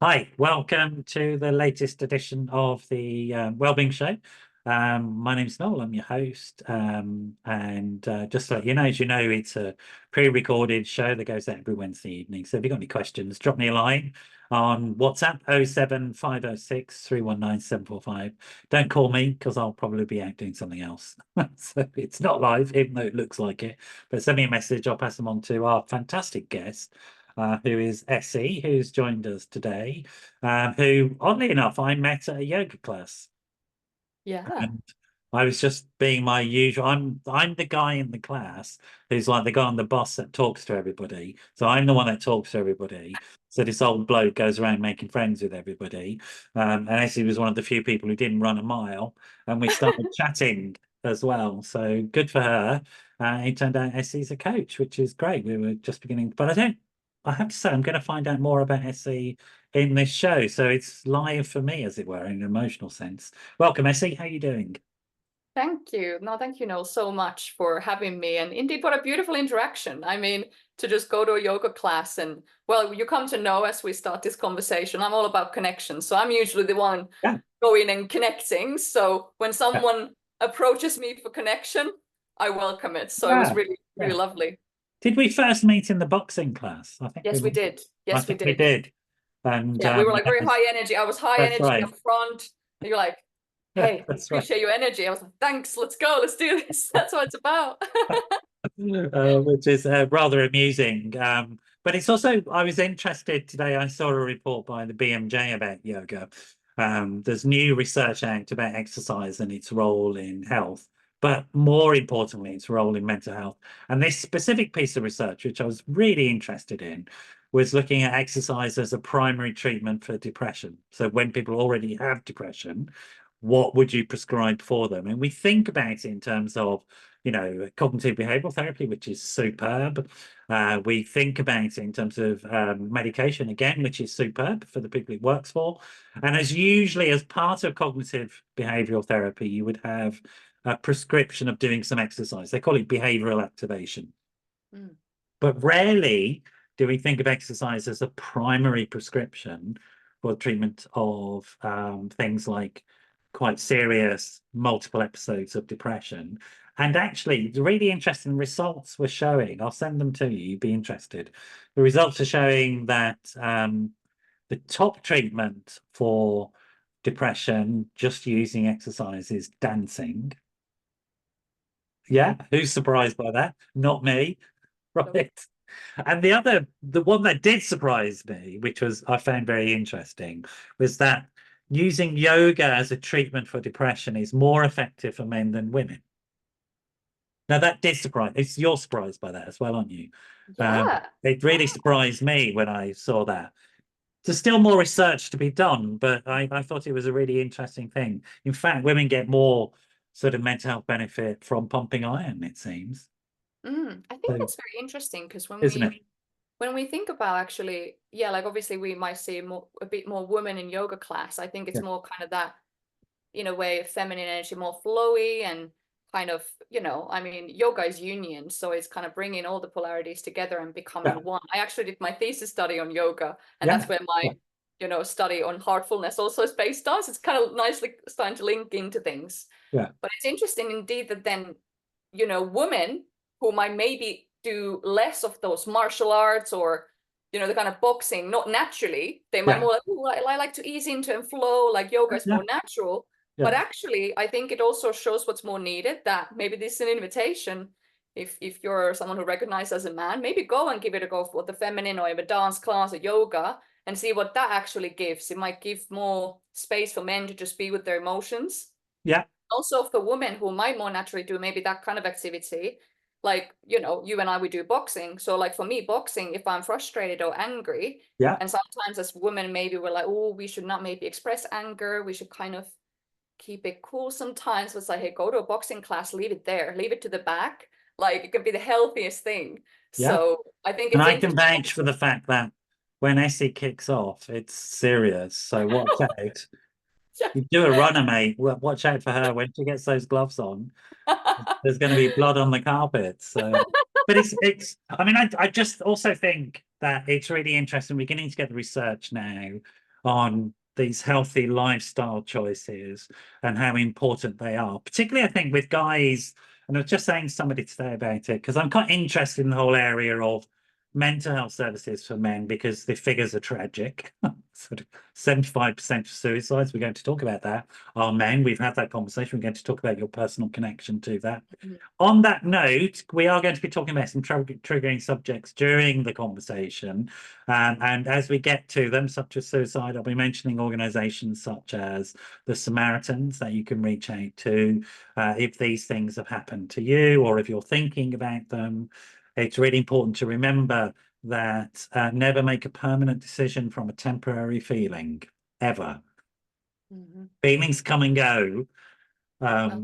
Hi, welcome to the latest edition of the Wellbeing Show. My name's Noel, I'm your host. And just to let you know, as you know, it's a pre-recorded show that goes out every Wednesday evening. So if you've got any questions, drop me a line on WhatsApp 07506 319 745. Don't call me because I'll probably be out doing something else. So it's not live, even though it looks like it. But send me a message, I'll pass them on to our fantastic guest. Who is Essi, who's joined us today, who, oddly enough, I met at a yoga class. Yeah. And I was just being my usual. I'm the guy in the class who's like the guy on the bus that talks to everybody. So I'm the one that talks to everybody. So this old bloke goes around making friends with everybody. And Essie was one of the few people who didn't run a mile, and we started chatting as well. So good for her. It turned out Essie's a coach, which is great. We were just beginning, but I have to say, I'm going to find out more about Essie in this show. So it's live for me, as it were, in an emotional sense. Welcome, Essie. How are you doing? Thank you. No, thank you, Noel, so much for having me. And indeed, what a beautiful interaction. I mean, to just go to a yoga class and, well, you come to know as we start this conversation, I'm all about connection. So I'm usually the one Yeah, going and connecting. So when yeah, someone approaches me for connection, I welcome it. So it was yeah, really, really yeah. lovely. Did we first meet in the boxing class? Yes, we did. I Yes, we think we did. did. And Yeah, we were like very yes, high energy. I was high that's energy right. up front. And you're like, Yeah, hey, that's right. appreciate your energy. I was like, thanks, let's go, let's do this. That's what it's about. Which is rather amusing. But it's also, I was interested today. I saw a report by the BMJ about yoga. There's new research out about exercise and its role in health, but more importantly, its role in mental health. And this specific piece of research, which I was really interested in, was looking at exercise as a primary treatment for depression. So when people already have depression, what would you prescribe for them? And we think about it in terms of cognitive behavioral therapy, which is superb. We think about it in terms of medication, again, which is superb for the people it works for. And as usually as part of cognitive behavioral therapy, you would have a prescription of doing some exercise. They call it behavioral activation. Mm. But rarely do we think of exercise as a primary prescription for the treatment of things like quite serious multiple episodes of depression. And actually, the really interesting results were showing, I'll send them to you, you'd be interested. The results are showing that the top treatment for depression, just using exercise, is dancing. Yeah, who's surprised by that? Not me. Nope. Right. And the one that did surprise me, which was I found very interesting, was that using yoga as a treatment for depression is more effective for men than women. Now that did surprise. You're surprised by that as well, aren't you? Yeah. It really surprised me when I saw that. There's still more research to be done, but I thought it was a really interesting thing. In fact, women get more sort of mental health benefit from pumping iron, it seems. I think So, that's very interesting because when isn't it? we think about actually, yeah, like obviously we might see a bit more women in yoga class. I think it's Yeah. more kind of that, in a way, feminine energy, more flowy and kind of, I mean, yoga is union, so it's kind of bringing all the polarities together and Yeah. becoming one. I actually did my thesis study on yoga, and that's Yeah. where my, Yeah. study on heartfulness also is based on. So it's kind of nicely starting to link into things. Yeah. But it's interesting indeed that then, women who might maybe do less of those martial arts or, the kind of boxing, not naturally, they might Yeah. more like, "Ooh, I like to ease into and flow, like yoga is Yeah. more natural." Yeah. But actually, I think it also shows what's more needed, that maybe this is an invitation. If you're someone who recognizes as a man, maybe go and give it a go for the feminine or a dance class or yoga and see what that actually gives. It might give more space for men to just be with their emotions. Yeah. Also for women who might more naturally do maybe that kind of activity, like, you and I, we do boxing. So like for me, boxing, if I'm frustrated or angry, Yeah. and sometimes as women, maybe we're like, oh, we should not maybe express anger. We should kind of keep it cool sometimes. So it's like, hey, go to a boxing class, leave it there, leave it to the back. Like it can be the healthiest thing. Yeah. So I think And it's I can interesting. vouch for the fact that when Essie kicks off, it's serious. So watch out. You do a runner, mate. Watch out for her when she gets those gloves on. There's going to be blood on the carpet. So, but it's. I mean, I just also think that it's really interesting. We're beginning to get the research now on these healthy lifestyle choices and how important they are, particularly I think with guys. And I was just saying to somebody today about it because I'm quite interested in the whole area of mental health services for men because the figures are tragic. Sort of 75% of suicides, we're going to talk about that, are men. We've had that conversation. We're going to talk about your personal connection to that. On that note, we are going to be talking about some triggering subjects during the conversation. And as we get to them, such as suicide, I'll be mentioning organizations such as the Samaritans that you can reach out to if these things have happened to you or if you're thinking about them. It's really important to remember that never make a permanent decision from a temporary feeling, ever. Feelings come and go.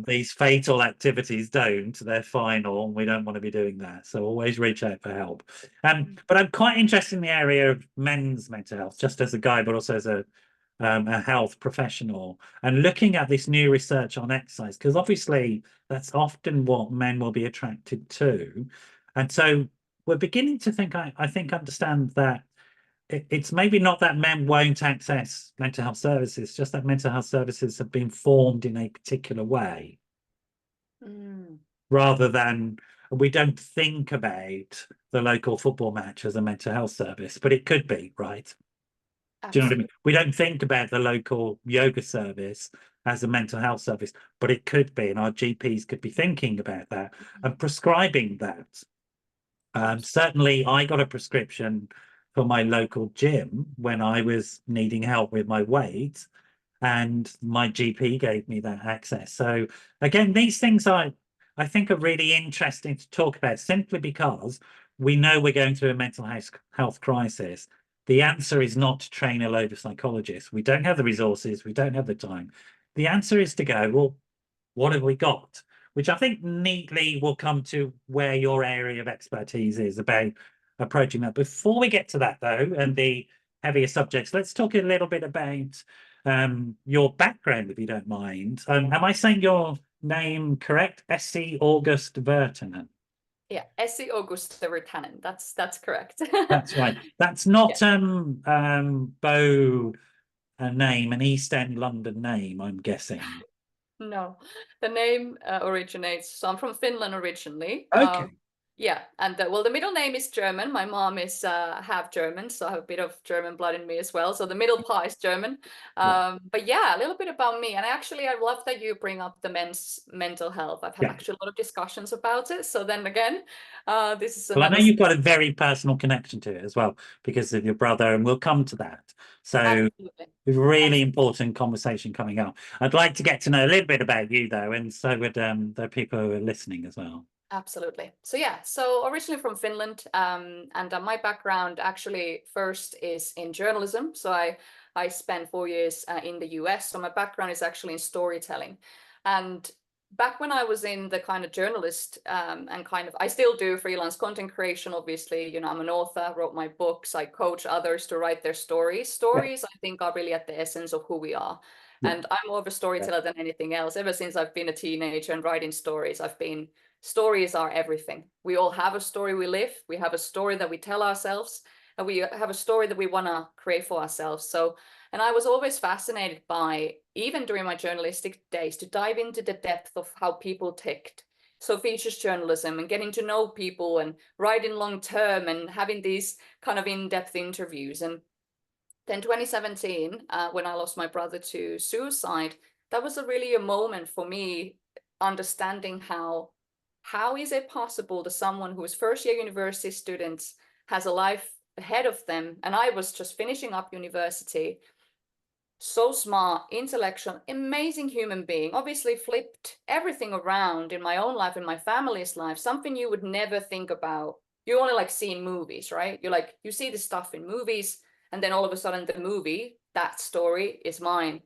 These fatal activities don't, they're final, and we don't want to be doing that. So always reach out for help. But I'm quite interested in the area of men's mental health, just as a guy, but also as a health professional, and looking at this new research on exercise, because obviously that's often what men will be attracted to. And so we're beginning to think, I think, understand that it's maybe not that men won't access mental health services, just that mental health services have been formed in a particular way, rather than we don't think about the local football match as a mental health service, but it could be, right? Do you know what I mean? We don't think about the local yoga service as a mental health service, but it could be, and our GPs could be thinking about that and prescribing that. Certainly, I got a prescription for my local gym when I was needing help with my weight, and my GP gave me that access. So again, these things I think are really interesting to talk about, simply because we know we're going through a mental health crisis. The answer is not to train a load of psychologists. We don't have the resources, we don't have the time. The answer is to go, well, what have we got? Which I think neatly will come to where your area of expertise is about approaching that. Before we get to that, though, and the heavier subjects, let's talk a little bit about your background, if you don't mind. Am I saying your name correct? Essi Auguste Virtanen. Yeah, Essi Auguste Virtanen. That's correct. That's right. That's not Bow a name, an East End London name, I'm guessing. No, the name originates. So I'm from Finland originally. Okay. Yeah, and well, the middle name is German. My mom is half German, so I have a bit of German blood in me as well. So the middle part is German. But yeah, a little bit about me. And actually, I love that you bring up the men's mental health. I've had actually a lot of discussions about it. So then again, this is Well, I another. know you've got a very personal connection to it as well because of your brother, and we'll come to that. So Absolutely. we've a really important conversation coming up. I'd like to get to know a little bit about you, though, and so would the people who are listening as well. Absolutely. So yeah, so originally from Finland, and my background actually first is in journalism. So I spent 4 years in the US. So my background is actually in storytelling. And back when I was in the kind of journalist and kind of, I still do freelance content creation. Obviously, you know, I'm an author, wrote my books, I coach others to write their stories. Stories, I think, are really at the essence of who we are. And I'm more of a storyteller than anything else. Ever since I've been a teenager and writing stories, stories are everything. We all have a story we live. We have a story that we tell ourselves, and we have a story that we want to create for ourselves. So, and I was always fascinated by, even during my journalistic days, to dive into the depth of how people ticked. So features journalism and getting to know people and writing long term and having these kind of in-depth interviews. And then 2017, when I lost my brother to suicide, that was really a moment for me understanding how is it possible that someone who is first year university students has a life ahead of them, and I was just finishing up university, so smart, intellectual, amazing human being, obviously flipped everything around in my own life, in my family's life, something you would never think about. You only like see in movies, right? You see this stuff in movies, and then all of a sudden the movie, that story is mine.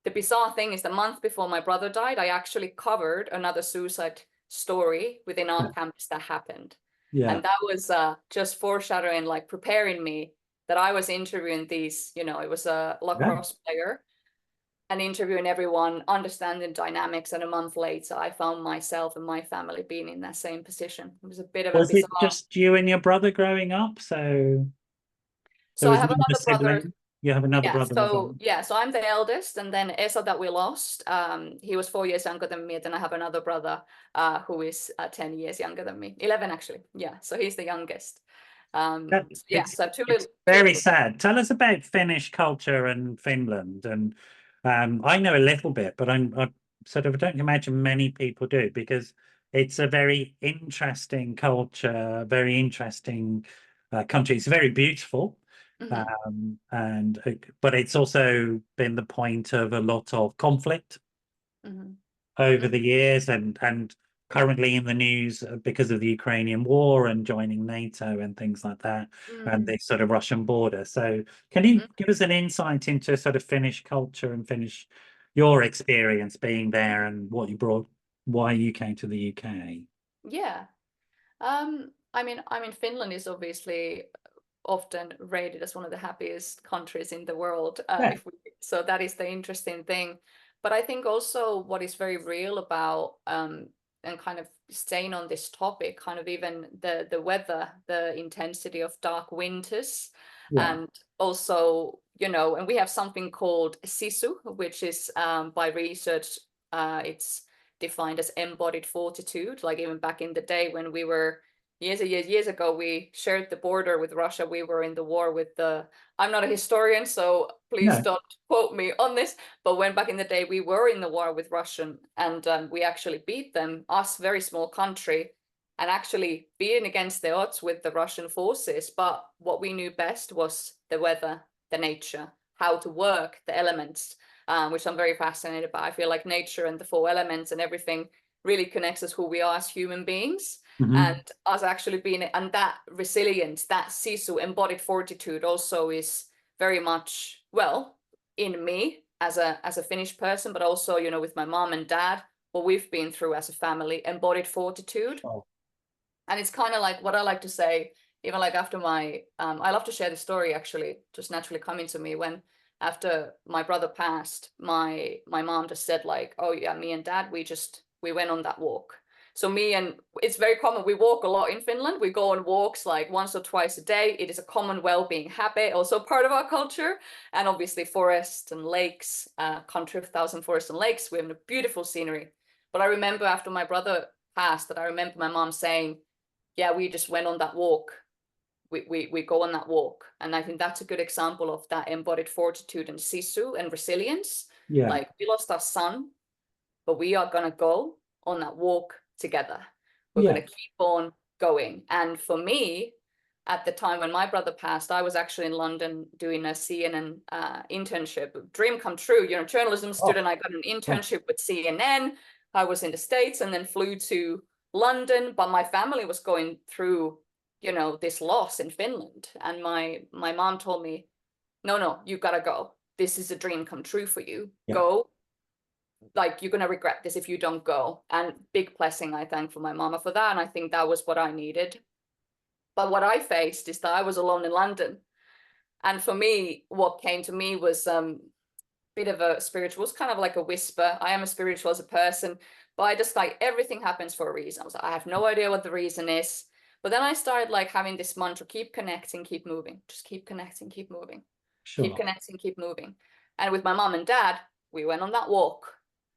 The bizarre thing is the month before my brother died, I actually covered another suicide story within our campus that happened. And that was just foreshadowing, like preparing me that I was interviewing these, you know, it was a lacrosse player and interviewing everyone, understanding dynamics. And a month later, I found myself and my family being in that same position. It was a bit of a Was it bizarre. just you and your brother growing up? So there So I was have another another brother. sibling? You have another Yeah, brother as well. so I'm the eldest, and then Esa that we lost, he was 4 years younger than me. Then I have another brother who is 10 years younger than me, 11 actually. Yeah, so he's the youngest. Yeah, It's so I have it's two very little. sad. Tell us about Finnish culture and Finland. And I know a little bit, but I sort of don't imagine many people do, because it's a very interesting culture, very interesting country. It's very beautiful. Mhm, And but it's also been the point of a lot of conflict mhm, over mhm, the years, and currently in the news because of the Ukrainian war and joining NATO and things like that, and mm, the sort of Russian border. So can you mm. give us an insight into sort of Finnish culture and Finnish, your experience being there, and what you brought, why you came to the UK? Yeah. I mean, Finland is obviously often rated as one of the happiest countries in the world. Yeah, So that is the interesting thing. But I think also what is very real about and kind of staying on this topic, kind of even the weather, the intensity of dark winters, yeah, and also, and we have something called sisu, which is by research, it's defined as embodied fortitude. Like even back in the day when we were years and years ago, we shared the border with Russia. We were in the war with the. I'm not a historian, so please no, don't quote me on this. But when back in the day we were in the war with Russian, and we actually beat them, us very small country, and actually being against the odds with the Russian forces. But what we knew best was the weather, the nature, how to work the elements, which I'm very fascinated by. I feel like nature and the four elements and everything really connects us who we are as human beings, and hmm, us actually being, and that resilience, that sisu, embodied fortitude, also is very much, well, in me as a Finnish person, but also, with my mom and dad, what we've been through as a family, embodied fortitude. sure, And it's kind of like what I like to say, even like after my, I love to share the story, actually just naturally coming to me when after my brother passed, my mom just said like, oh yeah, me and dad, we went on that walk. So me and it's very common. We walk a lot in Finland. We go on walks like once or twice a day. It is a common well-being habit, also part of our culture. And obviously forests and lakes, country of thousand forests and lakes. We have a beautiful scenery. But I remember after my brother passed that I remember my mom saying, yeah, we just went on that walk. We go on that walk. And I think that's a good example of that embodied fortitude and sisu and resilience. yeah, Like we lost our son, but we are gonna go on that walk together. We're yeah, gonna keep on going. And for me, at the time when my brother passed, I was actually in London doing a CNN internship. Dream come true, journalism oh, student. I got an oh, internship with CNN. I was in the States and then flew to London, but my family was going through, this loss in Finland. And my mom told me, no, you gotta go. This is a dream come true for you. yeah, Go, like you're gonna regret this if you don't go. And big blessing, I thank for my mama for that. And I think that was what I needed. But what I faced is that I was alone in London. And for me, what came to me was bit of a spiritual, was kind of like a whisper. I am a spiritual as a person, but I just like everything happens for a reason. I was like, I have no idea what the reason is. But then I started like having this mantra, keep connecting, keep moving. Just keep connecting, keep moving. Keep sure, connecting, keep moving. And with my mom and dad, we went on that walk.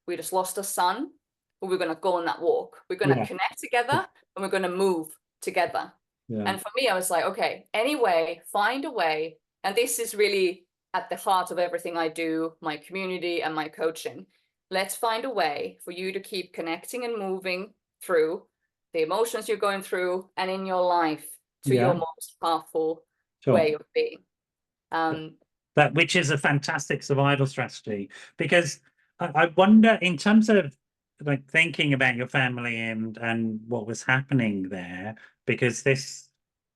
We just lost a son, but we're gonna go on that walk. We're gonna yeah, connect together and we're gonna move together. yeah, And for me, I was like, okay, anyway, find a way. And this is really at the heart of everything I do, my community and my coaching. Let's find a way for you to keep connecting and moving through the emotions you're going through and in your life to your yeah, most powerful sure. way of being. Um, That, which is a fantastic survival strategy, because I wonder, in terms of like thinking about your family and what was happening there, because this,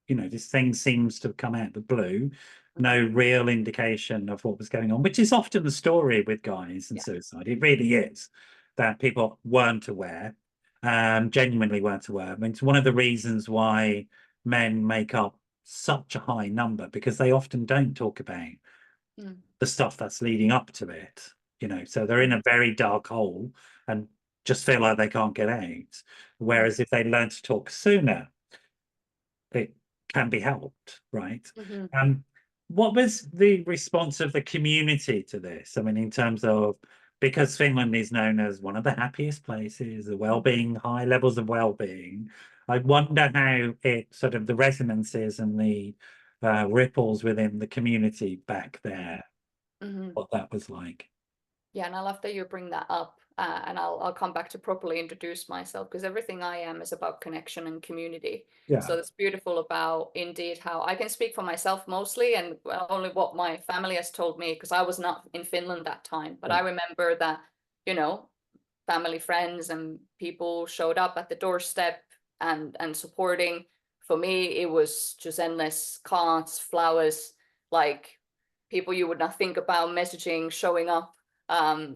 this thing seems to have come out of the blue, no real indication of what was going on, which is often the story with guys and yeah. suicide. It really is that people weren't aware, genuinely weren't aware. I mean, it's one of the reasons why men make up such a high number, because they often don't talk about Mm. the stuff that's leading up to it, so they're in Mm. a very dark hole and just feel like they can't get out. Mm. Whereas if they learn to talk sooner, it can be helped, right? Mhm. Um, what was the response of the community to this? I mean, in terms of, because Finland is known as one of the happiest places, the well-being, high levels of well-being. I wonder how it sort of the resonances and the ripples within the community back there, what that was like. Yeah, and I love that you bring that up. And I'll come back to properly introduce myself, because everything I am is about connection and community. Yeah, So that's beautiful about indeed how I can speak for myself mostly, and only what my family has told me, because I was not in Finland that time. But yeah, I remember that, you know, family, friends, and people showed up at the doorstep and supporting. For me, it was just endless cards, flowers, like people you would not think about messaging, showing up,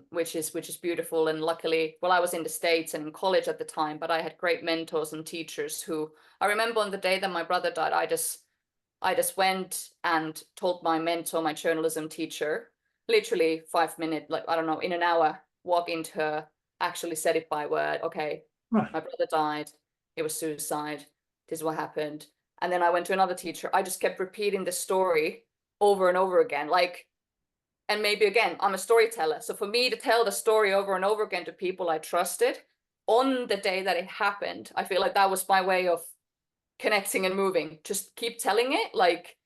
which is beautiful. And luckily, well, I was in the States and in college at the time, but I had great mentors and teachers who I remember on the day that my brother died, I just went and told my mentor, my journalism teacher, literally 5 minutes, like I don't know, in an hour, walk into her, actually said it by word. Okay, right, my brother died. It was suicide. This is what happened. And then I went to another teacher. I just kept repeating the story over and over again. Like, and maybe again, I'm a storyteller. So for me to tell the story over and over again to people I trusted on the day that it happened, I feel like that was my way of connecting and moving. Just keep telling it, like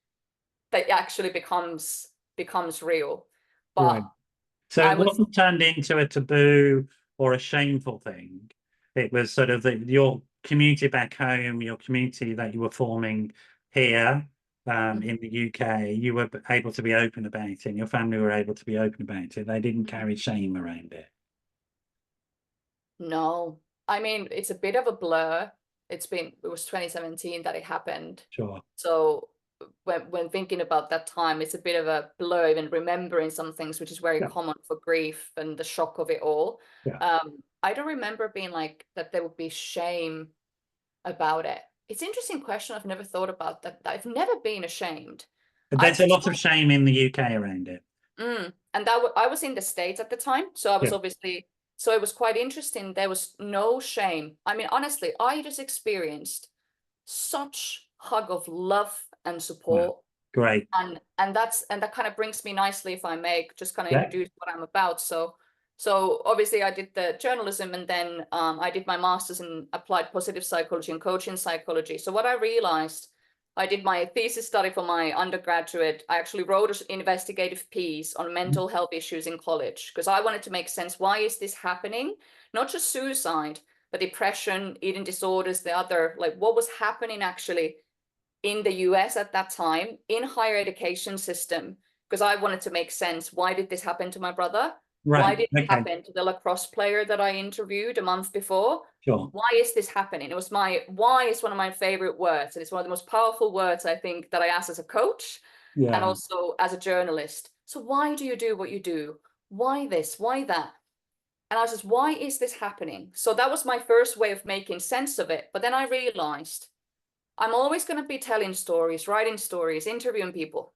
that actually becomes real. right. But So I it was wasn't turned into a taboo or a shameful thing. It was sort of your community back home, your community that you were forming here in the UK. You were able to be open about it, and your family were able to be open about it. They didn't carry shame around it. no, I mean it's a bit of a blur. It was 2017 that it happened. Sure. So when thinking about that time, it's a bit of a blur, even remembering some things, which is very Yeah. common for grief and the shock of it all. Yeah. I don't remember being like that there would be shame about it. It's an interesting question. I've never thought about that. I've never been ashamed. There's I've a lot of shame in the UK around it. And I was in the States at the time, so I was Yeah. obviously, so it was quite interesting. There was no shame. I mean, honestly, I just experienced such hug of love and Wow. support. Great. And that kind of brings me nicely, if I may, just kind of Yeah. introduce what I'm about. So obviously I did the journalism, and then I did my master's in applied positive psychology and coaching psychology. So what I realized, I did my thesis study for my undergraduate. I actually wrote an investigative piece on mental health issues in college, because I wanted to make sense. Why is this happening? Not just suicide, but depression, eating disorders, the other, like what was happening actually in the US at that time in higher education system, because I wanted to make sense. Why did this happen to my brother? Why Right. did it Okay. happen to the lacrosse player that I interviewed a month before? Sure. Why is this happening? It was why is one of my favorite words, and it's one of the most powerful words I think that I ask as a coach and Yeah. also as a journalist. So why do you do what you do? Why this? Why that? And I was just, why is this happening? So that was my first way of making sense of it. But then I realized I'm always going to be telling stories, writing stories, interviewing people.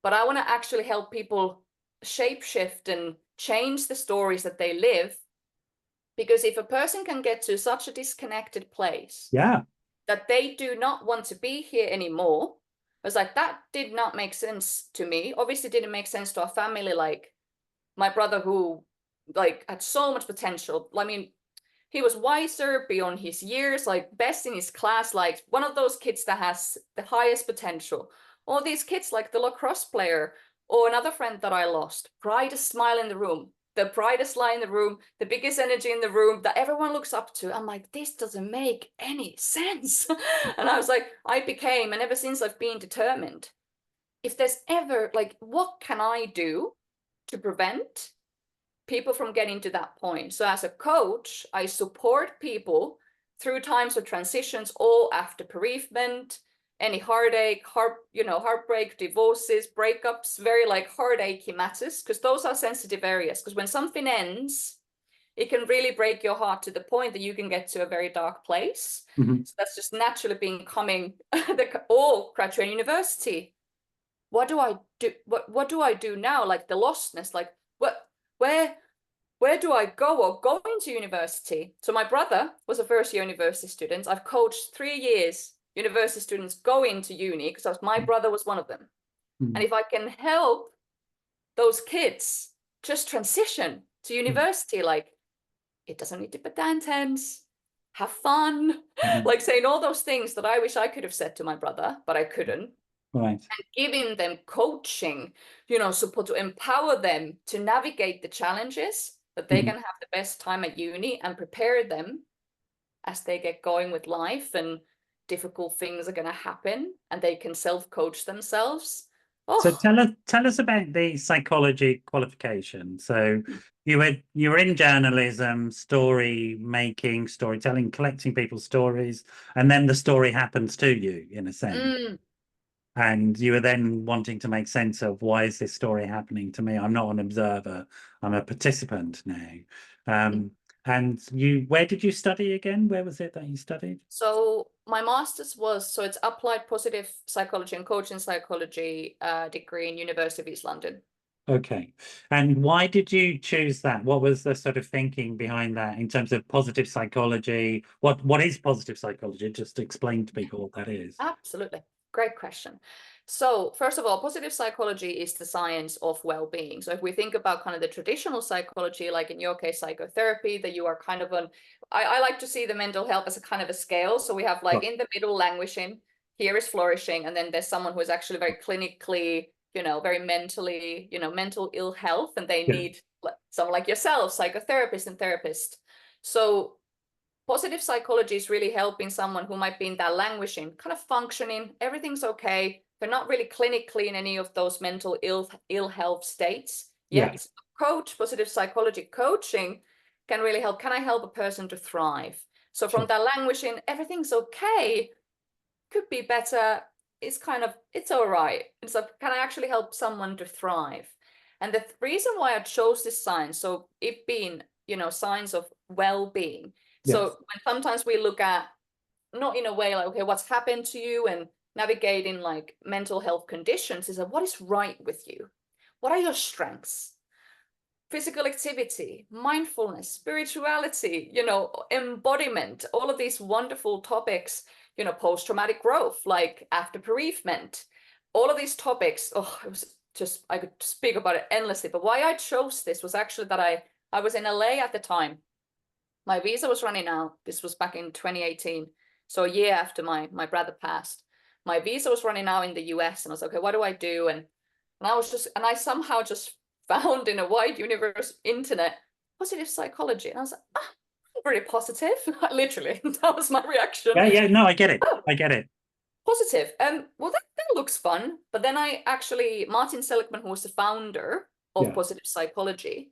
But I want to actually help people shapeshift and change the stories that they live. Because if a person can get to such a disconnected place Yeah. that they do not want to be here anymore, I was like, that did not make sense to me. Obviously, didn't make sense to a family like my brother, who like had so much potential. I mean, he was wiser beyond his years, like best in his class, like one of those kids that has the highest potential. All these kids, like the lacrosse player or another friend that I lost, brightest smile in the room, the brightest light in the room, the biggest energy in the room that everyone looks up to. I'm like, this doesn't make any sense. And I was like, I became, and ever since I've been determined, if there's ever like, what can I do to prevent people from getting to that point? So as a coach, I support people through times of transitions, all after bereavement, any heartache, heartbreak, divorces, breakups, very like heartachy matters, because those are sensitive areas. Because when something ends, it can really break your heart to the point that you can get to a very dark place. Mhm. So that's just naturally becoming all graduate university. What do I do? What do I do now? Like the lostness, like what where where do I go or going to university? So my brother was a first year university student. I've coached 3 years university students go into uni, because my brother was one of them. And if I can help those kids just transition to university, like, it doesn't need to be that intense, have fun, like saying all those things that I wish I could have said to my brother, but I couldn't. Right. And giving them coaching, support to empower them to navigate the challenges, that they can have the best time at uni and prepare them as they get going with life, and difficult things are going to happen and they can self-coach themselves. So Oh, tell us about the psychology qualification. So you were in journalism, story making, storytelling, collecting people's stories, and then the story happens to you in a sense. And you were then wanting to make sense of, why is this story happening to me? I'm not an observer, I'm a participant now. And where did you study again? Where was it that you studied? So my master's it's applied positive psychology and coaching psychology degree in University of East London. Okay. And why did you choose that? What was the sort of thinking behind that in terms of positive psychology? What is positive psychology? Just explain to people what that is. Absolutely. Great question. So first of all, positive psychology is the science of well-being. So if we think about kind of the traditional psychology, like in your case, psychotherapy, that you are kind of I like to see the mental health as a kind of a scale. So we have like Right. in the middle, languishing, here is flourishing, and then there's someone who is actually very clinically, very mentally, mental ill health, and they Yeah. need someone like yourself, psychotherapist and therapist. So positive psychology is really helping someone who might be in that languishing, kind of functioning, everything's okay. They're not really clinically in any of those mental ill health states Yeah. yet. Coach, positive psychology coaching can really help. Can I help a person to thrive? So Sure. from that languishing, everything's okay, could be better, it's all right. And so can I actually help someone to thrive? And the reason why I chose this science, so it being, science of well-being. So Yes. when sometimes we look at, not in a way like, okay, what's happened to you, and navigating like mental health conditions, is that what is right with you? What are your strengths? Physical activity, mindfulness, spirituality, embodiment, all of these wonderful topics, post-traumatic growth, like after bereavement, all of these topics. Oh, it was just, I could speak about it endlessly. But why I chose this was actually that I was in LA at the time. My visa was running out. This was back in 2018. So a year after my brother passed. My visa was running out in the US, and I was like, okay, what do I do? And I somehow just found in a wide universe internet positive psychology. And I was like, I'm pretty positive. Literally, that was my reaction. Yeah, yeah, no, I get it. Oh, I get it. positive. Well, that looks fun. But then Martin Seligman, who was the founder of Yeah. positive psychology,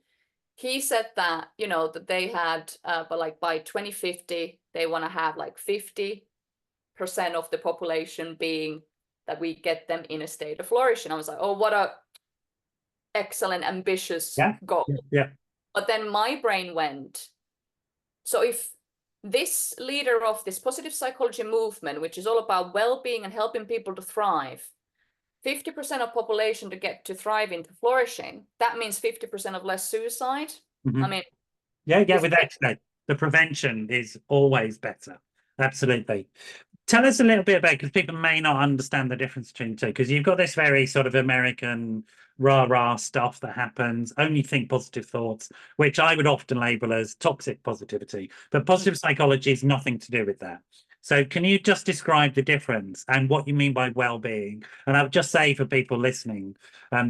he said that, that they had, but like by 2050, they want to have like 50% of the population being that we get them in a state of flourishing. I was like, oh, what a excellent, ambitious Yeah. goal. Yeah. But then my brain went, so if this leader of this positive psychology movement, which is all about well-being and helping people to thrive, 50% of population to get to thrive into flourishing, that means 50% of less suicide. I mean, Yeah, yeah, this without that, the prevention is always better. Absolutely. Tell us a little bit about, because people may not understand the difference between the two, because you've got this very sort of American rah-rah stuff that happens, only think positive thoughts, which I would often label as toxic positivity. But positive psychology is nothing to do with that. So can you just describe the difference and what you mean by well-being? And I would just say for people listening,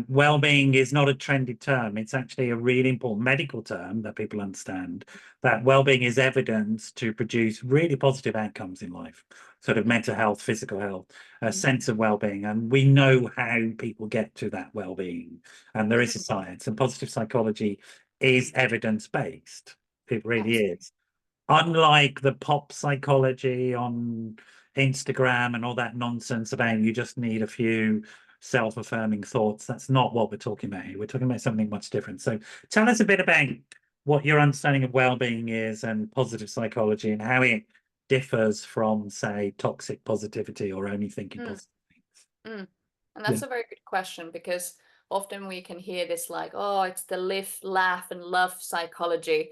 well-being is not a trendy term. It's actually a really important medical term that people understand, that well-being is evidence to produce really positive outcomes in life, sort of mental health, physical health, a sense of well-being. And we know how people get to that well-being. And there is a science, and positive psychology is evidence-based. It really is. Unlike the pop psychology on Instagram and all that nonsense about you just need a few self-affirming thoughts, that's not what we're talking about here. We're talking about something much different. So tell us a bit about what your understanding of well-being is and positive psychology, and how it differs from, say, toxic positivity or only thinking positive things. And Yeah. that's a very good question, because often we can hear this like, oh, it's the live, laugh, and love psychology.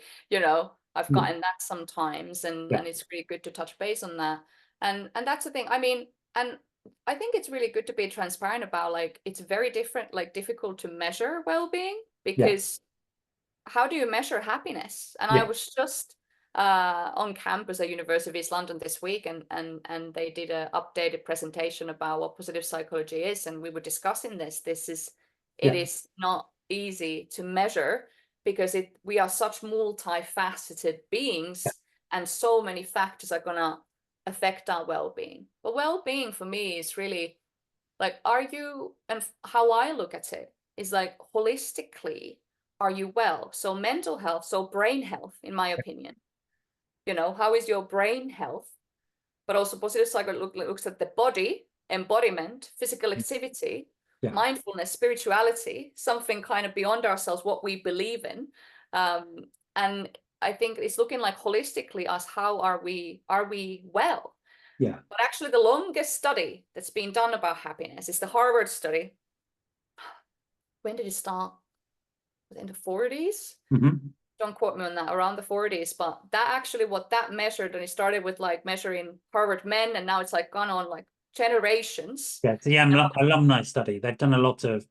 I've Mm. gotten that sometimes, and Yeah. it's really good to touch base on that. And that's the thing. I mean, and I think it's really good to be transparent about, like, it's very different, like difficult to measure well-being, Yeah, because how do you measure happiness? And I yeah, was just on campus at University of East London this week, and they did an updated presentation about what positive psychology is, and we were discussing this. It yeah, is not easy to measure, because we are such multifaceted yeah, beings, and so many factors are gonna affect our well-being. But well-being for me is really like, are you, and how I look at it is like, holistically, are you well? So mental health, so brain health, in my opinion, how is your brain health? But also positive psychology looks at the body, embodiment, physical activity, yeah, mindfulness, spirituality, something kind of beyond ourselves, what we believe in. And I think it's looking like holistically us, how are we well? yeah. But actually, the longest study that's been done about happiness is the Harvard study. When did it start? In the 40s? Hmm. Don't quote me on that, around the 40s. But that actually, what that measured, and it started with like measuring Harvard men, and now it's like gone on like generations. Yeah, it's the alumni study. They've done a lot of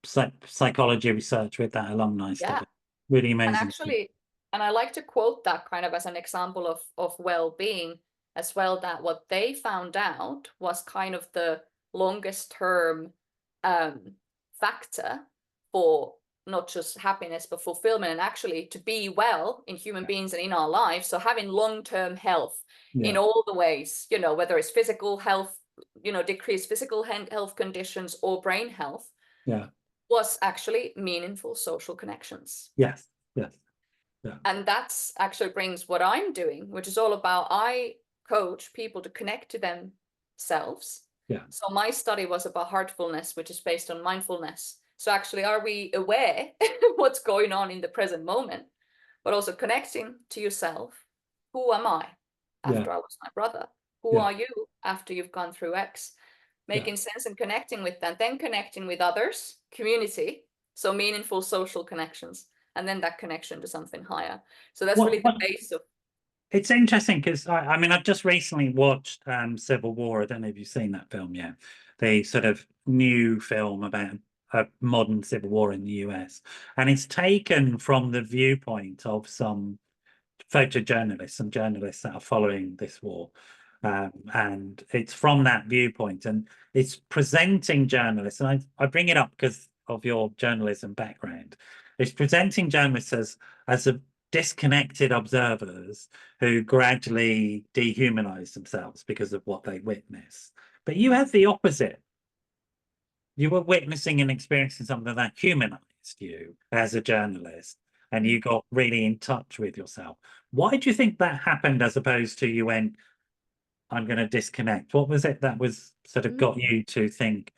psychology research with that alumni Yeah. study. Really And amazing. actually, and I like to quote that kind of as an example of well-being as well, that what they found out was kind of the longest term um, factor for not just happiness but fulfillment, and actually to be well in human beings and in our lives. So having long-term health in Yeah, all the ways, whether it's physical health, decreased physical health conditions, or brain health, yeah, was actually meaningful social connections. yes, yes, yeah, And that's actually brings what I'm doing, which is all about, I coach people to connect to themselves. yeah, So my study was about heartfulness, which is based on mindfulness. So actually, are we aware what's going on in the present moment, but also connecting to yourself? Who am I yeah, after I was my brother? Who yeah, are you after you've gone through X? yeah. Making sense and connecting with them, then connecting with others, community, so meaningful social connections, and then that connection to something higher. So that's really the What base of. It's interesting because I mean, I've just recently watched Civil War. I don't know if you've seen that film yet. The sort of new film about a modern civil war in the US. And it's taken from the viewpoint of some photojournalists, some journalists that are following this war. And it's from that viewpoint, and it's presenting journalists. And I bring it up because of your journalism background. It's presenting journalists as a disconnected observers who gradually dehumanize themselves because of what they witness. But you have the opposite. You were witnessing and experiencing something that humanized you as a journalist, and you got really in touch with yourself. Why do you think that happened as opposed to you went, I'm going to disconnect? What was it that was sort of got you to think,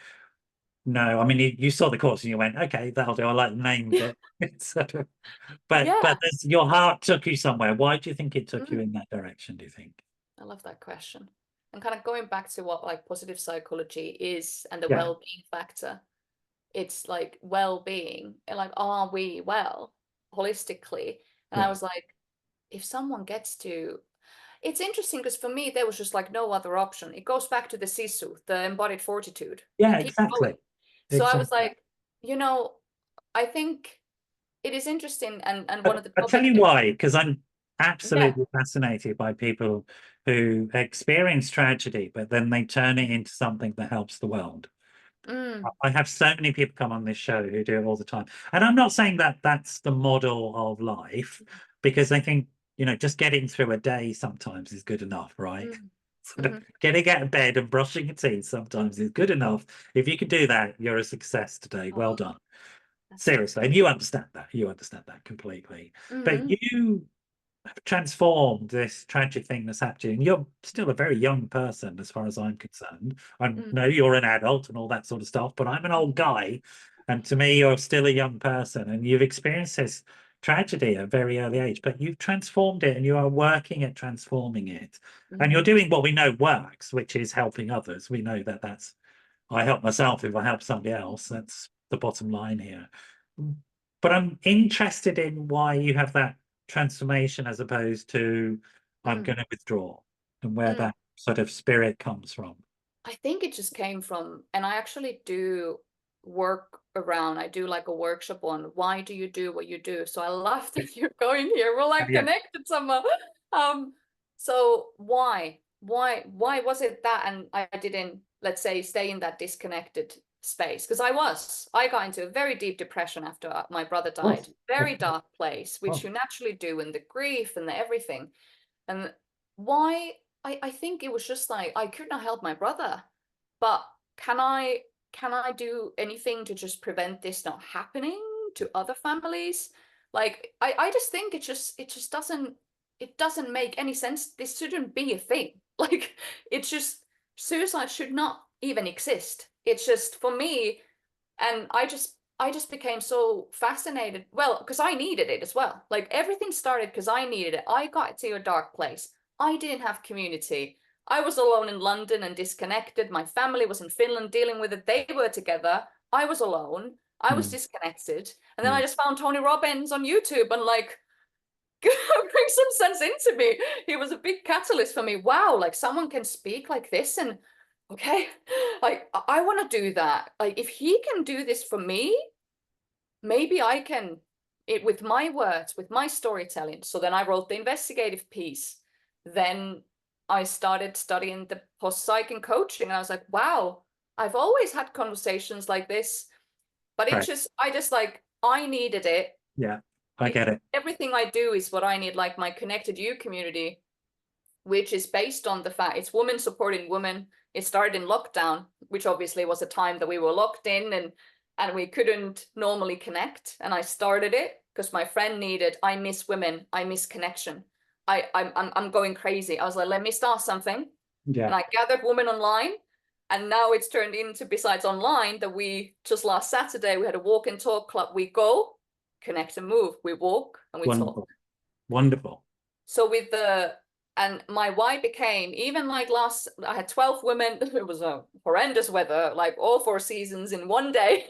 no, I mean, you saw the course and you went, okay, that'll do. I like the name of it. It's sort of, but Yeah. your heart took you somewhere. Why do you think it took you Mm, in that direction, do you think? I love that question. And kind of going back to what like positive psychology is and the Yeah, well-being factor, it's like well-being and like, are we well holistically? And I yeah, was like, if someone gets to, it's interesting because for me there was just like no other option. It goes back to the sisu, the embodied fortitude. yeah, Keep going. exactly. So I was Exactly. like, you know, I think it is interesting, and one of the I'll tell topics you that, why, because I'm yeah. absolutely fascinated by people who experience tragedy, but then they turn it into something that helps the world. Mm, I have so many people come on this show who do it all the time. And I'm not saying that that's the model of life, because I think, just getting through a day sometimes is good enough, right? mm, Sort of mhm. getting out of bed and brushing your teeth sometimes is good enough. If you can do that, you're a success today. Well Oh, done. that's so Seriously. And you understand that. You understand that completely. But mm, you have transformed this tragic thing that's happened to you. And you're still a very young person, as far as I'm concerned. I mm, know you're an adult and all that sort of stuff, but I'm an old guy. And to me, you're still a young person and you've experienced this tragedy at a very early age, but you've transformed it and you are working at transforming it. And you're mm, doing what we know works, which is helping others. We know that I help myself if I help somebody else. That's the bottom line here. But I'm interested in why you have that transformation as opposed to I'm mm, going to withdraw, and where mm. that sort of spirit comes from. I think it just came from, and I actually do work around, I do like a workshop on why do you do what you do. So I love that you're going here. We're like Yeah. connected somehow. So why was it that? And I didn't, let's say, stay in that disconnected space, because I got into a very deep depression after my brother died, very dark place, which you naturally do in the grief and the everything. And why? I think it was just like I could not help my brother, but can I do anything to just prevent this not happening to other families? Like I just think it doesn't make any sense. This shouldn't be a thing. Like it's just suicide should not even exist. It's just for me, and I just became so fascinated, well, because I needed it as well. Like everything started because I needed it. I got to a dark place. I didn't have community. I was alone in London and disconnected. My family was in Finland dealing with it. They were together. I was alone. I was disconnected. And then I just found Tony Robbins on YouTube and like bring some sense into me. He was a big catalyst for me. Wow, like someone can speak like this, and okay, like I want to do that. Like if he can do this for me, maybe I can, it with my words, with my storytelling. So then I wrote the investigative piece. Then I started studying the post-psych and coaching, and I was like, wow, I've always had conversations like this, but Right. I needed it. Yeah, I get it. Everything I do is what I need, like my Connected You community, which is based on the fact it's women supporting women. It started in lockdown, which obviously was a time that we were locked in and we couldn't normally connect. And I started it because my friend needed, I miss women, I miss connection. I'm going crazy. I was like, let me start something. Yeah. And I gathered women online. And now it's turned into, besides online, that we just last Saturday, we had a walk and talk club. We go, connect and move. We walk and we Wonderful. talk. Wonderful. So and my why became, even like I had 12 women. It was a horrendous weather, like all 4 seasons in one day.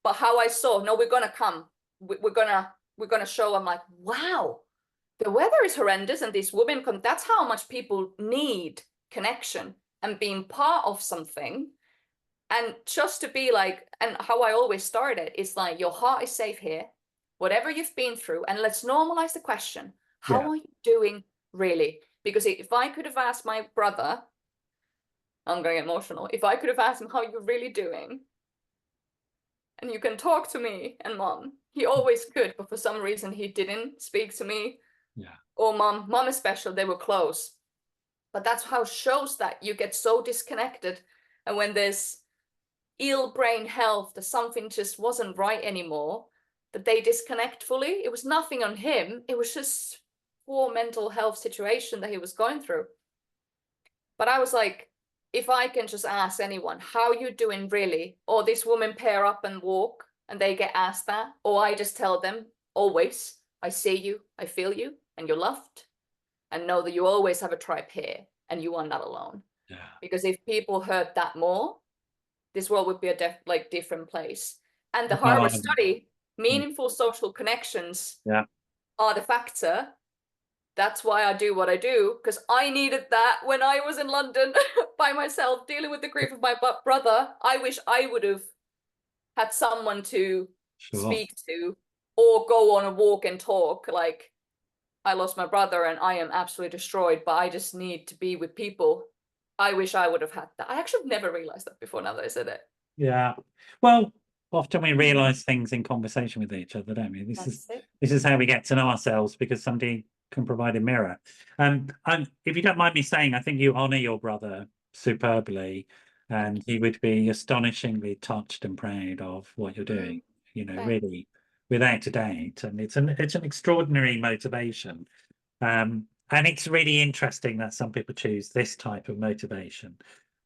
But how I saw, no, we're gonna come. We're gonna show. I'm like, wow, the weather is horrendous, and these women come. That's how much people need connection and being part of something. And just to be like, and how I always started is like, your heart is safe here, whatever you've been through, and let's normalize the question, how are you doing really? Because if I could have asked my brother, I'm going to get emotional, if I could have asked him, how are you really doing? And you can talk to me and mom. He always could, but for some reason he didn't speak to me. Yeah. Or mom especially, they were close. But that's how shows that you get so disconnected. And when there's ill brain health, that something just wasn't right anymore, that they disconnect fully. It was nothing on him. It was just poor mental health situation that he was going through. But I was like, if I can just ask anyone, how you doing really? Or this woman pair up and walk and they get asked that. Or I just tell them always, I see you, I feel you, and you're loved. And know that you always have a tribe here and you are not alone. Yeah. Because if people heard that more, this world would be a different place. And the Harvard study, meaningful social connections are the factor. That's why I do what I do, because I needed that when I was in London by myself, dealing with the grief of my brother. I wish I would have had someone to speak to or go on a walk and talk. Like, I lost my brother and I am absolutely destroyed, but I just need to be with people. I wish I would have had that. I actually never realized that before, now that I said it. Yeah. Well, often we realize things in conversation with each other, don't we? This is how we get to know ourselves, because somebody can provide a mirror. And if you don't mind me saying, I think you honor your brother superbly, and he would be astonishingly touched and proud of what you're doing, really without a doubt. And it's an extraordinary motivation. And it's really interesting that some people choose this type of motivation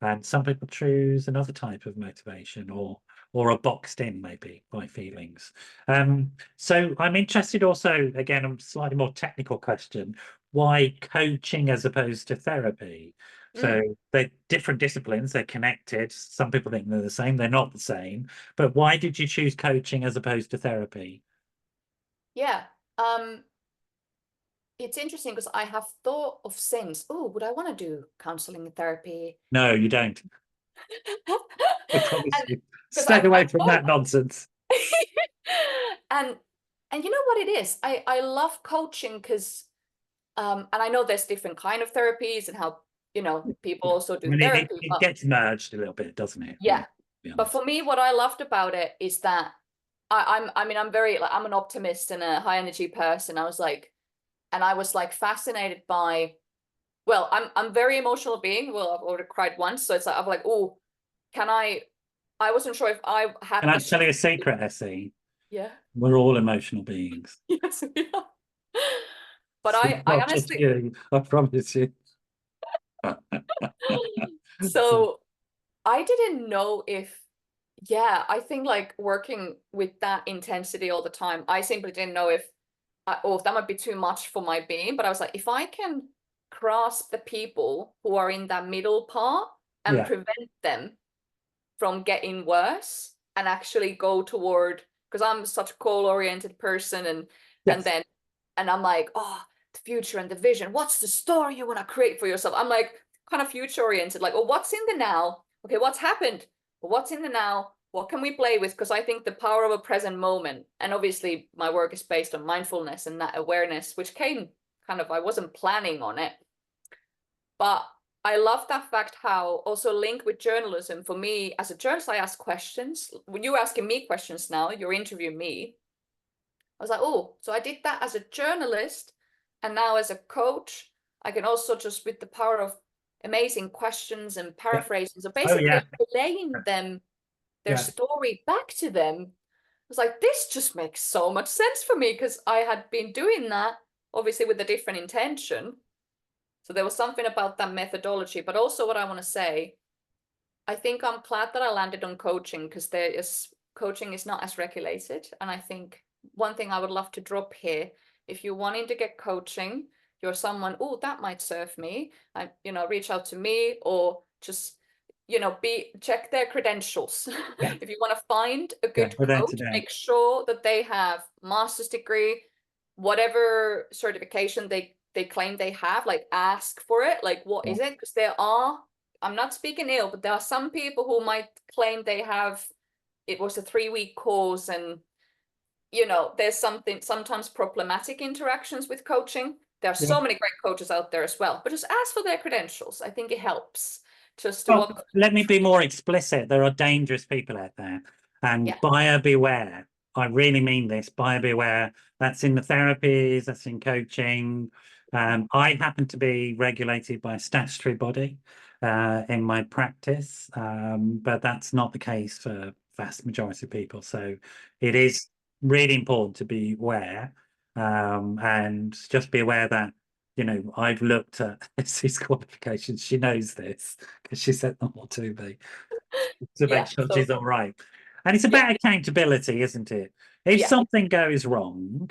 and some people choose another type of motivation, or are boxed in maybe by feelings. So I'm interested also, again, a slightly more technical question, why coaching as opposed to therapy? So they're different disciplines, they're connected. Some people think they're the same, they're not the same. But why did you choose coaching as opposed to therapy? Yeah. it's interesting because I have thought of since, oh, would I want to do counseling and therapy? No, you don't. I promise And you. because Stay away I've from thought that nonsense. and you know what it is? I love coaching because and I know there's different kind of therapies and how, you know, people Yeah. also I do mean, therapy, it but gets merged a little bit, doesn't it? yeah. Really, to be But honest. for me, what I loved about it is that I mean, I'm very like I'm an optimist and a high energy person. I was like, and I was like fascinated by, well, I'm very emotional being. Well, I've already cried once, so it's like I'm like, oh, can I wasn't sure if I had And I'll this. tell you a secret, Essie. Yeah. We're all emotional beings. Yes, we are. But It's I not just honestly, you, I promise you. so I didn't know if, yeah, I think like working with that intensity all the time, I simply didn't know if, oh, that might be too much for my being. But I was like, if I can grasp the people who are in that middle part and Yeah, prevent them from getting worse and actually go toward, because I'm such a goal-oriented person, and yes. then and I'm like, oh, the future and the vision. What's the story you want to create for yourself? I'm like kind of future oriented, like, oh, what's in the now? Okay, what's happened? But what's in the now? What can we play with? Because I think the power of a present moment, and obviously my work is based on mindfulness and that awareness, which came kind of, I wasn't planning on it, but I love that fact how also linked with journalism. For me, as a journalist, I ask questions. When you're asking me questions now, you're interviewing me. I was like, oh, so I did that as a journalist. And now as a coach, I can also just with the power of amazing questions and Yeah. paraphrasing. So Oh basically yeah. relaying them, their Yeah. story back to them. I was like, this just makes so much sense for me because I had been doing that, obviously with a different intention. So there was something about that methodology, but also what I want to say, I think I'm glad that I landed on coaching because coaching is not as regulated. And I think one thing I would love to drop here, if you're wanting to get coaching, you're someone, oh, that might serve me. Reach out to me or just, check their credentials. Yeah. If you want to find a Yeah. good We're there coach, today. make sure that they have master's degree, whatever certification they claim they have, like ask for it. Like, what Yeah. is it? Because I'm not speaking ill, but there are some people who might claim they have, it was a 3-week course, and there's something sometimes problematic interactions with coaching. There are Yeah. so many great coaches out there as well, but just ask for their credentials. I think it helps just to Well, walk. let me be more explicit. There are dangerous people out there, and Yeah, buyer beware. I really mean this. Buyer beware. That's in the therapies. That's in coaching. I happen to be regulated by a statutory body in my practice, but that's not the case for vast majority of people. So it is really important to be aware, and just be aware that I've looked at Essi's qualifications. She knows this because she sent them all to me to make yeah. sure So she's all right. And it's yeah, about accountability, isn't it? If yeah. something goes wrong,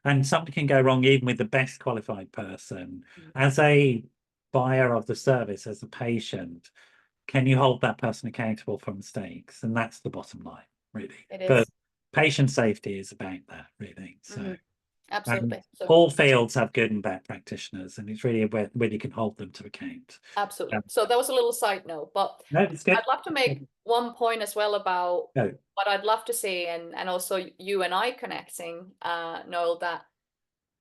and something can go wrong even with the best qualified person, as a buyer of the service, as a patient, can you hold that person accountable for mistakes? And that's the bottom line, really. It But is. patient safety is about that, really. So. And Absolutely. So all fields have good and bad practitioners, and it's really where you can hold them to account. absolutely. Um, So that was a little side note, but no, it's good. I'd love to make one point as well about No, what I'd love to see, and also you and I connecting, Noel, that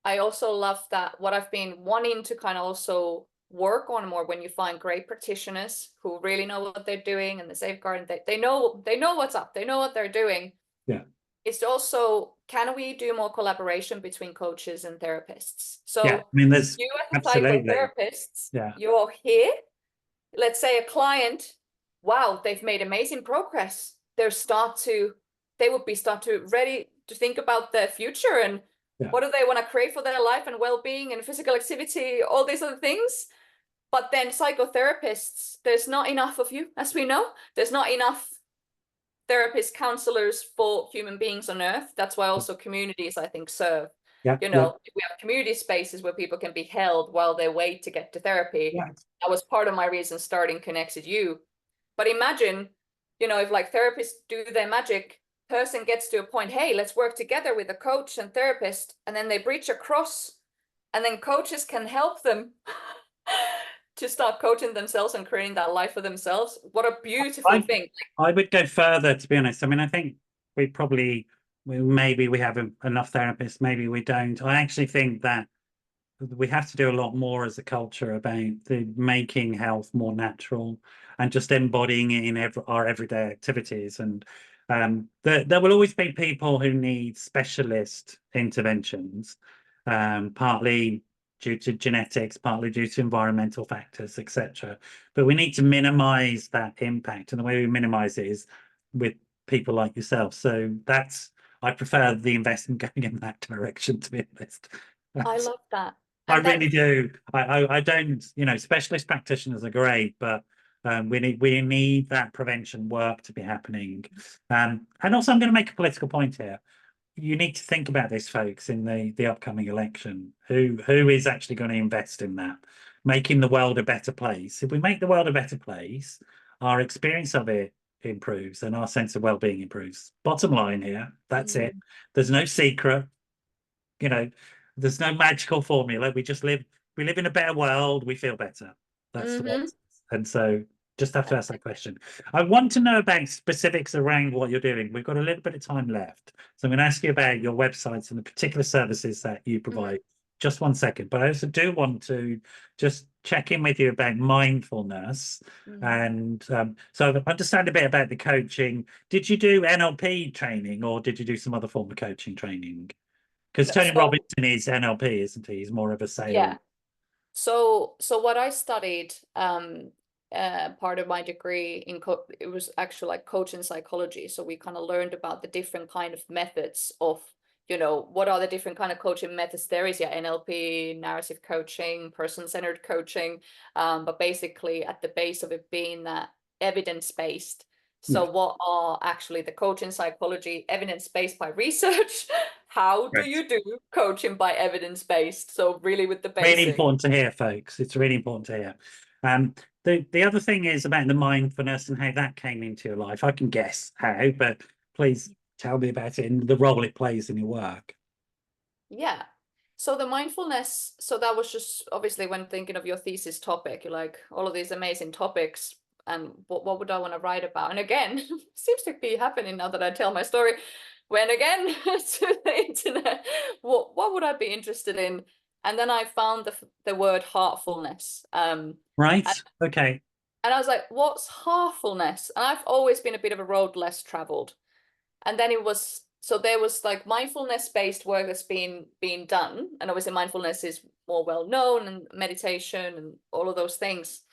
I also love that what I've been wanting to kind of also work on more when you find great practitioners who really know what they're doing and the safeguard, they know what's up, they know what they're doing. yeah, It's also, can we do more collaboration between coaches and therapists? yeah. I So mean, there's you as a absolutely, psychotherapist, yeah, you're here. Let's say a client, wow, they've made amazing progress. They would be start to ready to think about their future and yeah, what do they want to create for their life and well-being and physical activity, all these other things. But then psychotherapists, there's not enough of you, as we know. There's not enough therapists, counselors for human beings on earth. That's why also communities, I think, serve. yeah, yeah, We have community spaces where people can be held while they wait to get to therapy. yeah, That was part of my reason starting Connected You. But imagine, if like therapists do their magic, person gets to a point, hey, let's work together with a coach and therapist, and then they breach across and then coaches can help them to start coaching themselves and creating that life for themselves. What a beautiful thing. I would go further, to be honest. I mean, I think maybe we have enough therapists, maybe we don't. I actually think that we have to do a lot more as a culture about making health more natural and just embodying it in our everyday activities. And there will always be people who need specialist interventions, partly due to genetics, partly due to environmental factors, etc. But we need to minimize that impact, and the way we minimize it is with people like yourself. So I prefer the investment going in that direction, to be honest. I love that. I And really do. I don't, specialist practitioners are great, but we need that prevention work to be happening. And also I'm going to make a political point here. You need to think about this, folks, in the upcoming election. Who is actually going to invest in that, making the world a better place? If we make the world a better place, our experience of it improves and our sense of well-being improves. Bottom line here, that's it. There's no secret. There's no magical formula. We live in a better world. We feel better. That's the way. And so just have to ask that question. I want to know about specifics around what you're doing. We've got a little bit of time left. So I'm going to ask you about your websites and the particular services that you provide. Just 1 second. But I also do want to just check in with you about mindfulness. And so I understand a bit about the coaching. Did you do NLP training, or did you do some other form of coaching training? Because Tony Robinson is NLP, isn't he? He's more of a sales. Yeah. So what I studied, part of my degree it was actually like coaching psychology. So we kind of learned about the different kind of methods of, what are the different kind of coaching methods there is. Yeah, NLP, narrative coaching, person-centered coaching. But basically at the base of it being that evidence-based. So what are actually the coaching psychology, evidence-based by research? How do you do coaching by evidence-based? So really with the basics. Really important to hear, folks. It's really important to hear. The other thing is about the mindfulness and how that came into your life. I can guess how, but please tell me about it and the role it plays in your work. Yeah. So the mindfulness, so that was just obviously when thinking of your thesis topic, you're like, all of these amazing topics, and what would I want to write about? And again, seems to be happening now that I tell my story. When again to the internet, what would I be interested in? And then I found the word heartfulness. Right. Okay. And I was like, what's heartfulness? And I've always been a bit of a road less traveled. And then there was like mindfulness-based work that's being done. And obviously mindfulness is more well known, and meditation and all of those things.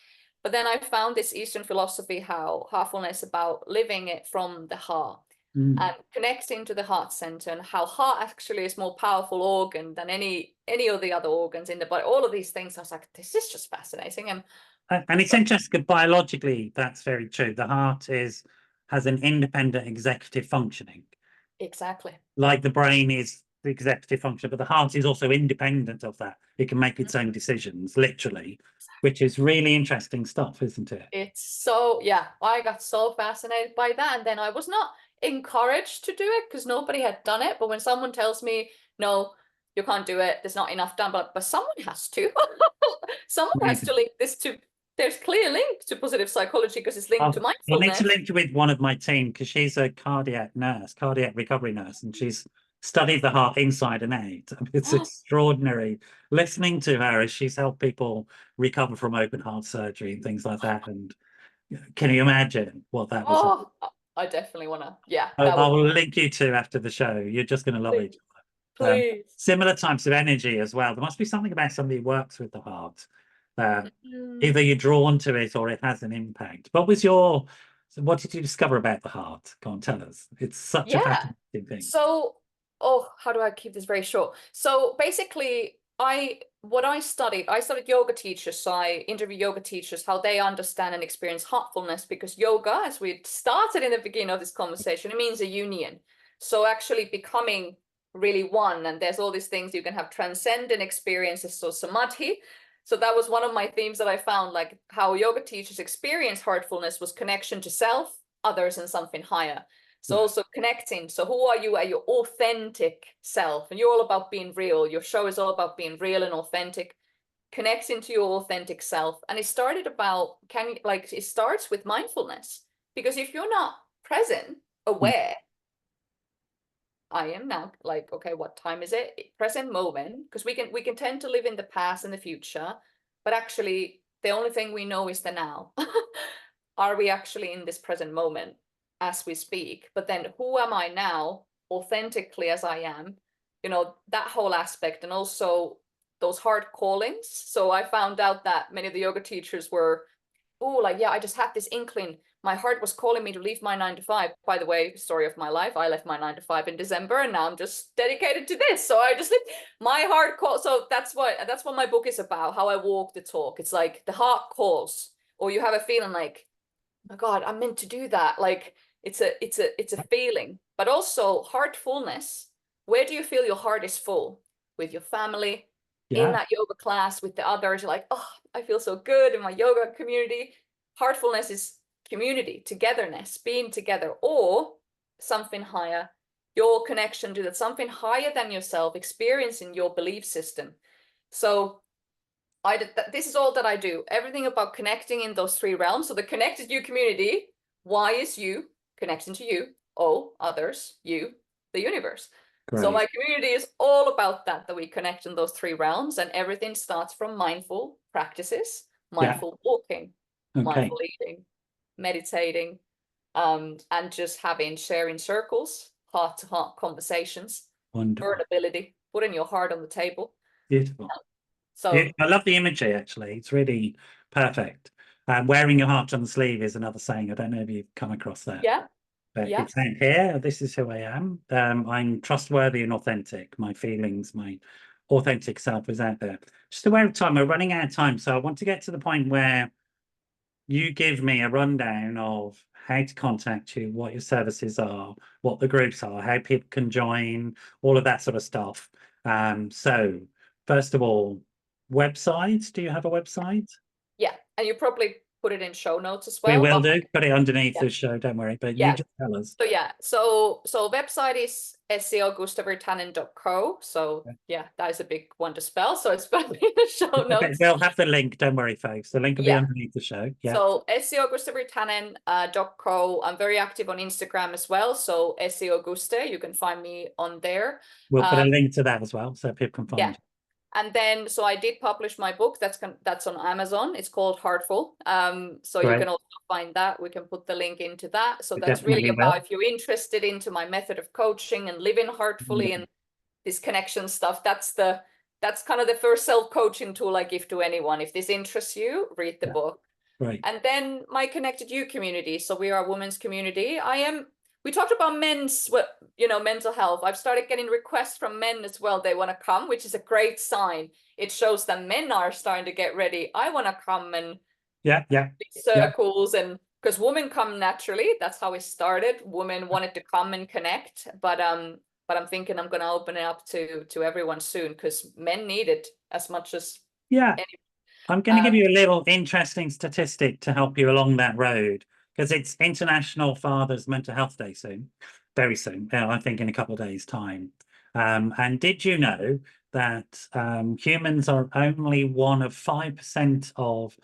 But then I found this Eastern philosophy, how heartfulness about living it from the heart and connecting to the heart center, and how heart actually is more powerful organ than any of the other organs in the body. All of these things, I was like, this is just fascinating. And it's interesting, biologically, that's very true. The heart has an independent executive functioning. Exactly. Like the brain is the executive function, but the heart is also independent of that. It can make its own decisions, literally, which is really interesting stuff, isn't it? It's so, yeah, I got so fascinated by that. And then I was not encouraged to do it because nobody had done it. But when someone tells me, no, you can't do it, there's not enough done, but someone has to. Someone has to link this to, there's clear link to positive psychology because it's linked to mindfulness. I need to link you with one of my team because she's a cardiac recovery nurse, and she's studied the heart inside and out. It's extraordinary listening to her as she's helped people recover from open heart surgery and things like that. And can you imagine what that was? I definitely want to. Yeah. I will link you to after the show. You're just going to love it. Please. Similar types of energy as well. There must be something about somebody who works with the heart. Either you're drawn to it or it has an impact. What did you discover about the heart? Go on, tell us. It's such a fascinating thing. So, how do I keep this very short? So basically, I studied yoga teachers. So I interviewed yoga teachers, how they understand and experience heartfulness, because yoga, as we started in the beginning of this conversation, it means a union. So actually becoming really one, and there's all these things you can have transcendent experiences, so samadhi. So that was one of my themes that I found, like how yoga teachers experience heartfulness was connection to self, others, and something higher. So also connecting. So who are you at your authentic self? And you're all about being real. Your show is all about being real and authentic, connecting to your authentic self. And it started about, it starts with mindfulness. Because if you're not present, aware, I am now like, okay, what time is it? Present moment, because we can tend to live in the past and the future, but actually the only thing we know is the now. Are we actually in this present moment as we speak? But then who am I now, authentically as I am? You know, that whole aspect, and also those heart callings. So I found out that many of the yoga teachers were, oh, like, yeah, I just had this inkling. My heart was calling me to leave my 9 to 5. By the way, story of my life, I left my 9 to 5 in December, and now I'm just dedicated to this. So I just my heart call. So that's what my book is about, how I walk the talk. It's like the heart calls, or you have a feeling like, oh my God, I'm meant to do that. Like it's a feeling, but also heartfulness. Where do you feel your heart is full? With your family, in that yoga class, with the others. You're like, oh, I feel so good in my yoga community. Heartfulness is community, togetherness, being together, or something higher, your connection to that, something higher than yourself, experiencing your belief system. So this is all that I do, everything about connecting in those 3 realms. So the connected you community, Y is you, connecting to you, O, others, you, the universe. Great. So my community is all about that we connect in those 3 realms, and everything starts from mindful practices, mindful walking, mindful eating, meditating, and just sharing circles, heart to heart conversations. Wonderful. Vulnerability, putting your heart on the table. Beautiful. So I love the imagery, actually. It's really perfect. Wearing your heart on the sleeve is another saying. I don't know if you've come across that. yeah. But Yeah. it's saying here, this is who I am. I'm trustworthy and authentic. My feelings, my authentic self is out there. Just aware of time. We're running out of time. So I want to get to the point where you give me a rundown of how to contact you, what your services are, what the groups are, how people can join, all of that sort of stuff. So first of all, websites. Do you have a website? Yeah, and you probably put it in show notes as We well. will But do. Put it underneath yeah, the show. Don't worry. But you yeah. just tell us. So yeah, so website is Essi So yeah, that is a big one to spell. So it's probably in the show notes. They'll have the link. Don't worry, folks. The link will be underneath the show. Yeah. So essiaugustevirtanen.co. I'm very active on Instagram as well. So Essi Auguste, you can find me on there. We'll put a link to that as well, so people can find you. And then, so I did publish my book. That's on Amazon. It's called Heartful. So you can also find that. We can put the link into that. So that's really about if you're interested into my method of coaching and living heartfully and this connection stuff. That's kind of the first self-coaching tool I give to anyone. If this interests you, read the book. Right. And then my Connected You community. So we are a women's community. We talked about men's, mental health. I've started getting requests from men as well. They want to come, which is a great sign. It shows that men are starting to get ready. I want to come and circles, and because women come naturally. That's how it started. Women wanted to come and connect, but I'm thinking I'm going to open it up to everyone soon, because men need it as much as anyone. I'm going to give you a little interesting statistic to help you along that road, because it's International Fathers Mental Health Day soon, very soon, I think in a couple of days' time. And did you know that humans are only one of 5% of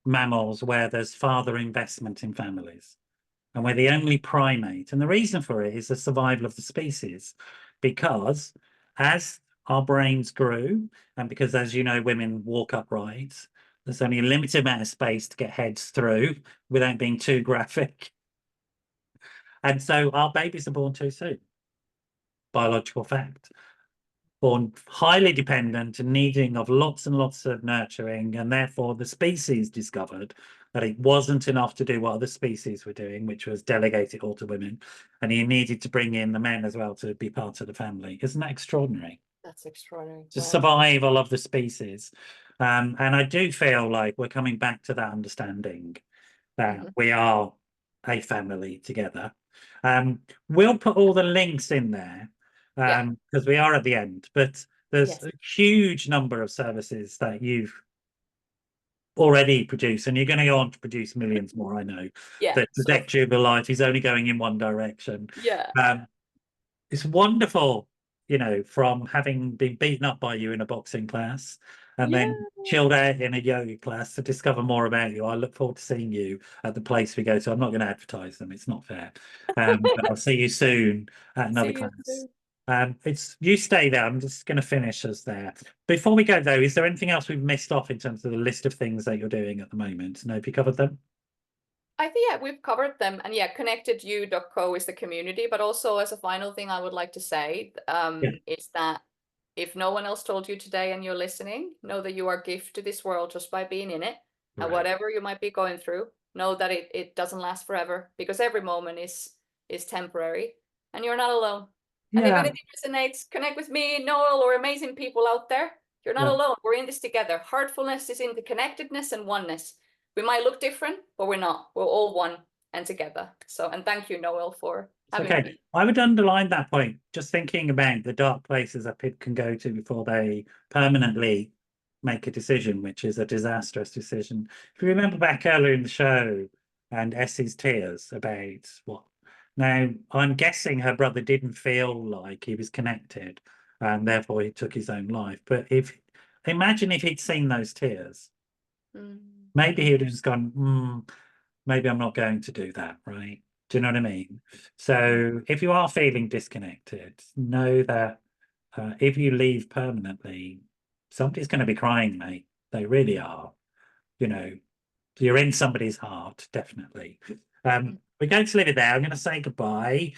mammals where there's father investment in families? And we're the only primate. And the reason for it is the survival of the species, because as our brains grew, and because, as you know, women walk upright, there's only a limited amount of space to get heads through without being too graphic. And so our babies are born too soon. Biological fact. Born highly dependent and needing of lots and lots of nurturing, and therefore the species discovered that it wasn't enough to do what other species were doing, which was delegate it all to women, and you needed to bring in the men as well to be part of the family. Isn't that extraordinary? That's extraordinary. The survival of the species. And I do feel like we're coming back to that understanding that we are a family together. We'll put all the links in there because we are at the end, but there's a huge number of services that you've already produce, and you're going to go on to produce millions more. I know Yeah. the So trajectory of your life is only going in one direction. yeah. Um, it's wonderful, from having been beaten up by you in a boxing class and Yeah. then chilled out in a yoga class to discover more about you. I look forward to seeing you at the place we go to. I'm not going to advertise them, it's not fair. But I'll see you soon at another See you class. soon. It's you stay there. I'm just going to finish us there. Before we go though, is there anything else we've missed off in terms of the list of things that you're doing at the moment? No, have you covered them? I think yeah, we've covered them. And yeah, connectedyou.co is the community. But also as a final thing I would like to say, Yeah, is that if no one else told you today and you're listening, know that you are a gift to this world just by being in it. And right. whatever you might be going through, know that it doesn't last forever because every moment is temporary and you're not alone. And if Yeah, anything resonates, connect with me, Noel, or amazing people out there. You're not yeah. alone. We're in this together. Heartfulness is interconnectedness and oneness. We might look different, but we're not. We're all one and together. So, and thank you, Noel, for It's having okay. me. I would underline that point, just thinking about the dark places that people can go to before they permanently make a decision, which is a disastrous decision. If you remember back earlier in the show and Essi's tears about what now, I'm guessing her brother didn't feel like he was connected and therefore he took his own life. But if imagine if he'd seen those tears, Mm. maybe he would have just gone, maybe I'm not going to do that, right? Do you know what I mean? Mm. So if you are feeling disconnected, know that if you leave permanently, somebody's going to be crying, mate. They really are. You know, you're in somebody's heart, definitely. We're going to leave it there. I'm going to say goodbye.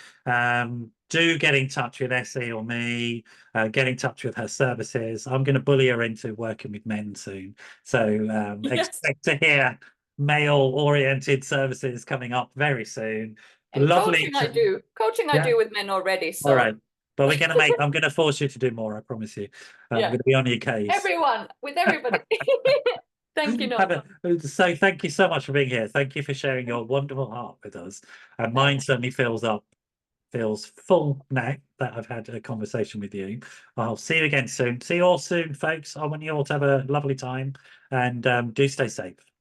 Do get in touch with Essi or me. Get in touch with her services. I'm going to bully her into working with men soon. So Yes. expect to hear male-oriented services coming up very soon. And Lovely coaching I to, do. Coaching I yeah. do with men already. All So right. But I'm going to force you to do more. I promise you. I'm yeah, going to be on your case. everyone, with everybody. Thank you, Noel. So thank you so much for being here. Thank you for sharing your wonderful heart with us. And mine certainly feels full now that I've had a conversation with you. I'll see you again soon. See you all soon, folks. I want you all to have a lovely time and do stay safe.